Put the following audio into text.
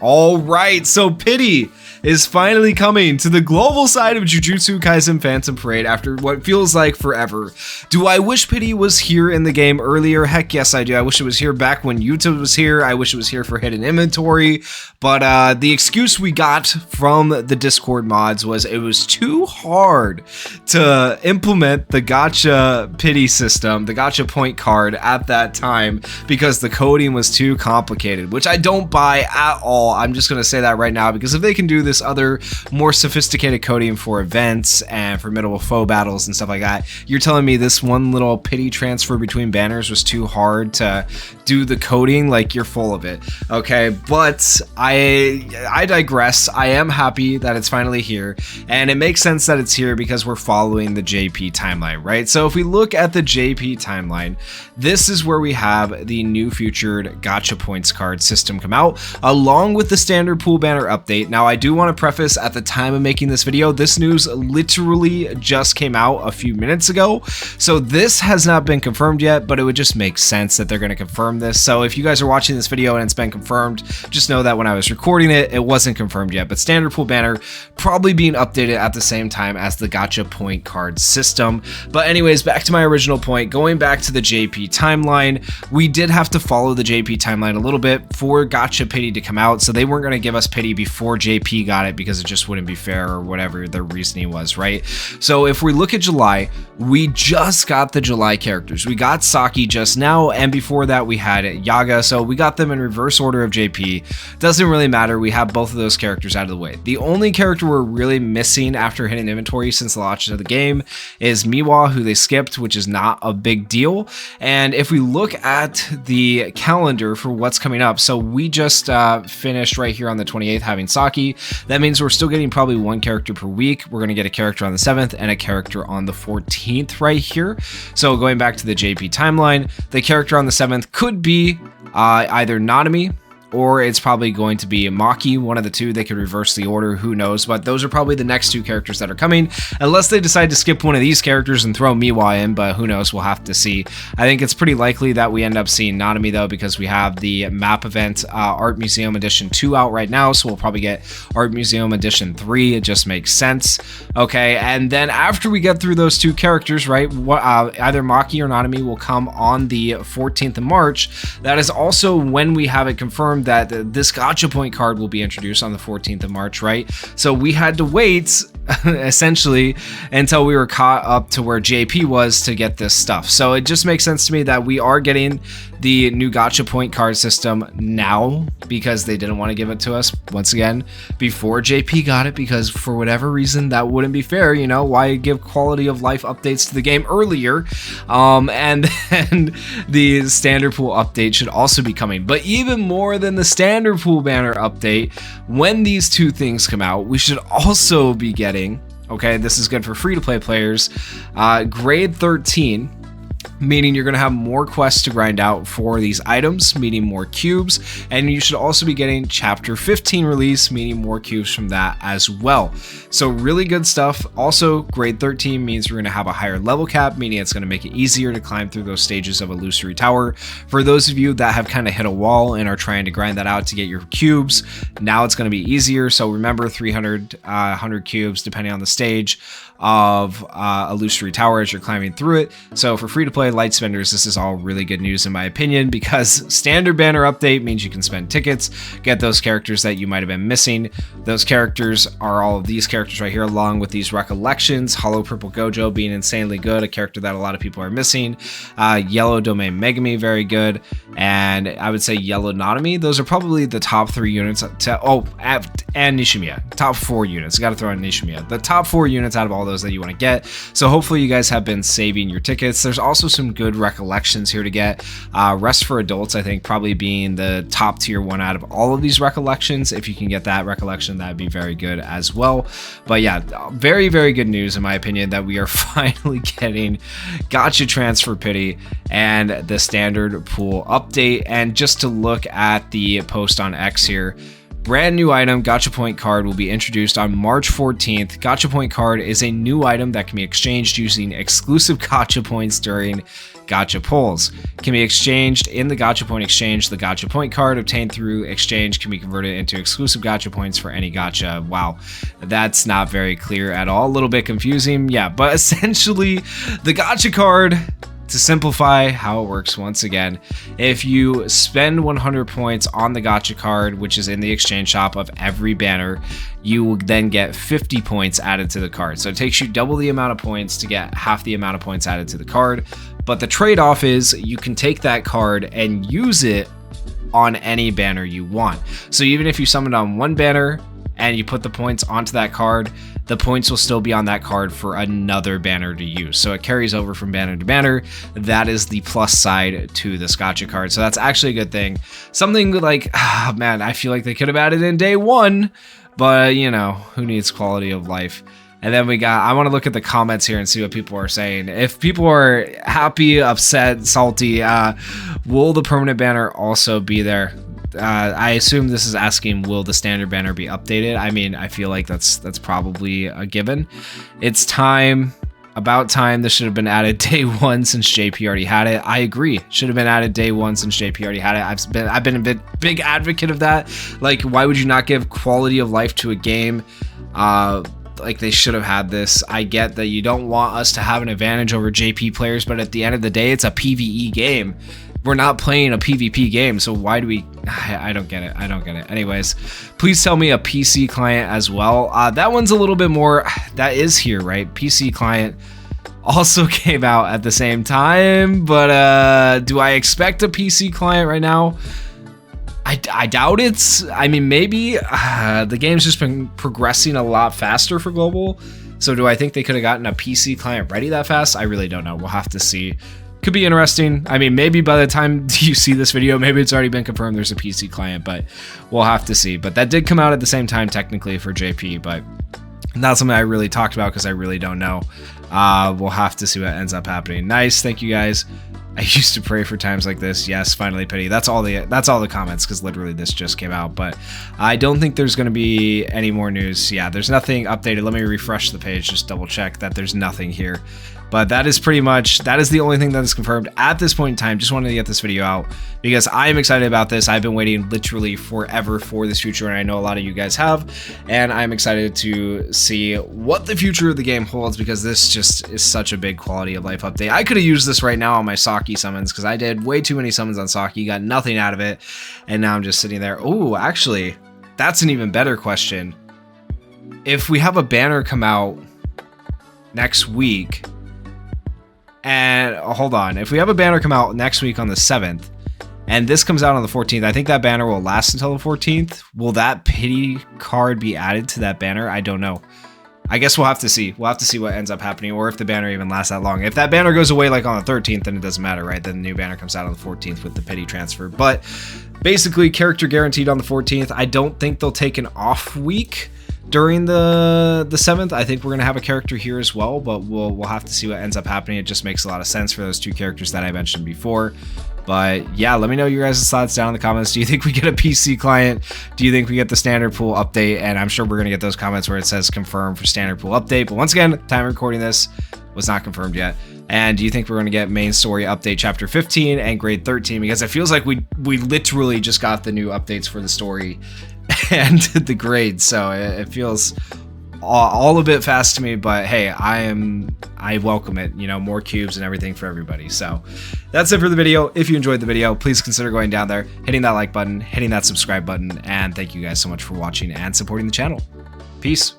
All right, so Pity is finally coming to the global side of Jujutsu Kaisen Phantom Parade after what feels like forever. Do I wish Pity was here in the game earlier? Heck yes, I do. I wish it was here back when Yuta was here. I wish it was here for hidden inventory. But the excuse we got from the Discord mods was it was too hard to implement the gacha Pity system, the gacha point card at that time because the coding was too complicated, which I don't buy at all. I'm just going to say that right now, because if they can do this other more sophisticated coding for events and formidable foe battles and stuff like that, you're telling me this one little Pity transfer between banners was too hard to do the coding? Like, you're full of it. Okay, but I digress. I am happy that it's finally here, and it makes sense that it's here because we're following the JP timeline, right? So if we look at the JP timeline, this is where we have the new featured gacha points card system come out, along with the standard pool banner update. Now, I do want to preface, at the time of making this video, this news literally just came out a few minutes ago, so this has not been confirmed yet, but it would just make sense that they're going to confirm this. So if you guys are watching this video and it's been confirmed, just know that when I was recording it, it wasn't confirmed yet, but standard pool banner probably being updated at the same time as the gacha point card system. But anyways, back to my original point, going back to the JP timeline, we did have to follow the JP timeline a little bit for gacha Pity to come out, so they weren't going to give us Pity before JP got it because it just wouldn't be fair, or whatever their reasoning was, right? So if we look at July, we just got the July characters. We got Saki just now, and before that we had Yaga, so we got them in reverse order of JP. Doesn't really matter, we have both of those characters out of the way. The only character we're really missing after hidden inventory since the launch of the game is Miwa, who they skipped, which is not a big deal. And if we look at the calendar for what's coming up, so we just finished right here on the 28th having Saki. That means we're still getting probably one character per week. We're going to get a character on the 7th and a character on the 14th right here. So going back to the JP timeline, the character on the 7th could be either Nanami, or it's probably going to be Maki, one of the two. They could reverse the order, who knows, but those are probably the next two characters that are coming, unless they decide to skip one of these characters and throw Miwa in, but who knows, we'll have to see. I think it's pretty likely that we end up seeing Nanami though, because we have the map event Art Museum Edition 2 out right now, so we'll probably get Art Museum Edition 3, it just makes sense. Okay, and then after we get through those two characters, right, either Maki or Nanami will come on the 14th of March. That is also when we have it confirmed that this gacha point card will be introduced on the 14th of March, right? So we had to wait essentially until we were caught up to where JP was to get this stuff. So it just makes sense to me that we are getting the new gacha point card system now, because they didn't want to give it to us once again before JP got it, because for whatever reason that wouldn't be fair. You know, why give quality of life updates to the game earlier? And then the standard pool update should also be coming. But even more than the standard pool banner update, when these two things come out, we should also be getting, okay, this is good for free-to-play players, grade 13, meaning you're going to have more quests to grind out for these items, meaning more cubes, and you should also be getting chapter 15 release, meaning more cubes from that as well. So really good stuff. Also, grade 13 means we're going to have a higher level cap, meaning it's going to make it easier to climb through those stages of Illusory Tower. For those of you that have kind of hit a wall and are trying to grind that out to get your cubes, now it's going to be easier. So remember, 300 100 cubes depending on the stage of Illusory Tower as you're climbing through it. So for free-to-play light spenders, this is all really good news in my opinion, because standard banner update means you can spend tickets, get those characters that you might have been missing. Those characters are all of these characters right here, along with these recollections. Hollow Purple Gojo being insanely good, a character that a lot of people are missing. Yellow Domain Megami, very good. And I would say Yellow Nanami. Those are probably the top 3 units and Nishimiya. Top 4 units. Got to throw in Nishimiya. The top 4 units out of all those that you want to get. So hopefully you guys have been saving your tickets. There's also some good recollections here to get. Rest for Adults, I think, probably being the top tier one out of all of these recollections. If you can get that recollection, that'd be very good as well. But yeah, very, very good news in my opinion that we are finally getting gacha transfer Pity and the standard pool update. And just to look at the post on X here, brand new item, Gacha Point card, will be introduced on March 14th. Gacha Point card is a new item that can be exchanged using exclusive Gacha Points during gacha pulls can be exchanged in the gacha point exchange. The gacha point card obtained through exchange can be converted into exclusive gacha points for any gacha. Wow, that's not very clear at all. A little bit confusing. Yeah, but essentially the gacha card, to simplify how it works once again, if you spend 100 points on the gacha card, which is in the exchange shop of every banner, you will then get 50 points added to the card. So it takes you double the amount of points to get half the amount of points added to the card. But the trade-off is you can take that card and use it on any banner you want. So even if you summon on one banner and you put the points onto that card, the points will still be on that card for another banner to use. So it carries over from banner to banner. That is the plus side to this gacha card. So that's actually a good thing. Something like, man, I feel like they could have added in day one, but you know, who needs quality of life? And then I want to look at the comments here and see what people are saying. If people are happy, upset, salty, will the permanent banner also be there? I assume this is asking, will the standard banner be updated? I mean, I feel like that's probably a given. It's time, about time. This should have been added day one since JP already had it. I agree. Should have been added day one since JP already had it. I've been a big advocate of that. Like, why would you not give quality of life to a game? Like, they should have had this. I get that you don't want us to have an advantage over JP players, but at the end of the day, it's a PvE game. We're not playing a PvP game, so why do we... I don't get it. I don't get it. Anyways, please tell me a PC client as well. That one's a little bit more... That is here, right? PC client also came out at the same time, but do I expect a PC client right now? I doubt it. I mean, maybe. The game's just been progressing a lot faster for global, so do I think they could have gotten a PC client ready that fast? I really don't know. We'll have to see. Could be interesting. I mean, maybe by the time you see this video, maybe it's already been confirmed there's a PC client, but we'll have to see. But that did come out at the same time technically for JP, but not something I really talked about because I really don't know. We'll have to see what ends up happening. Nice, thank you guys. I used to pray for times like this. Yes, finally, pity. That's all the comments, because literally this just came out. But I don't think there's going to be any more news. Yeah, there's nothing updated. Let me refresh the page, just double check that there's nothing here. But that is pretty much, that is the only thing that is confirmed at this point in time. Just wanted to get this video out because I am excited about this. I've been waiting literally forever for this future, and I know a lot of you guys have. And I'm excited to see what the future of the game holds, because this just is such a big quality of life update. I could have used this right now on my Saki summons, because I did way too many summons on Saki, got nothing out of it, and now I'm just sitting there. Oh, actually, that's an even better question. If we have a banner come out next week, and hold on, if we have a banner come out next week on the 7th, and this comes out on the 14th, I think that banner will last until the 14th. Will that pity card be added to that banner? I don't know. I guess we'll have to see. We'll have to see what ends up happening, or if the banner even lasts that long. If that banner goes away like on the 13th, then it doesn't matter, right? Then the new banner comes out on the 14th with the pity transfer. But basically, character guaranteed on the 14th. I don't think they'll take an off week during the 7th. I think we're gonna have a character here as well, but we'll have to see what ends up happening. It just makes a lot of sense for those two characters that I mentioned before. But yeah, let me know your guys' thoughts down in the comments. Do you think we get a PC client? Do you think we get the standard pool update? And I'm sure we're gonna get those comments where it says confirmed for standard pool update. But once again, time recording this was not confirmed yet. And do you think we're gonna get main story update chapter 15 and grade 13? Because it feels like we literally just got the new updates for the story and the grades, so it feels all a bit fast to me, but hey, I welcome it, you know, more cubes and everything for everybody. So that's it for the video. If you enjoyed the video, please consider going down there, hitting that like button, hitting that subscribe button, and thank you guys so much for watching and supporting the channel. Peace.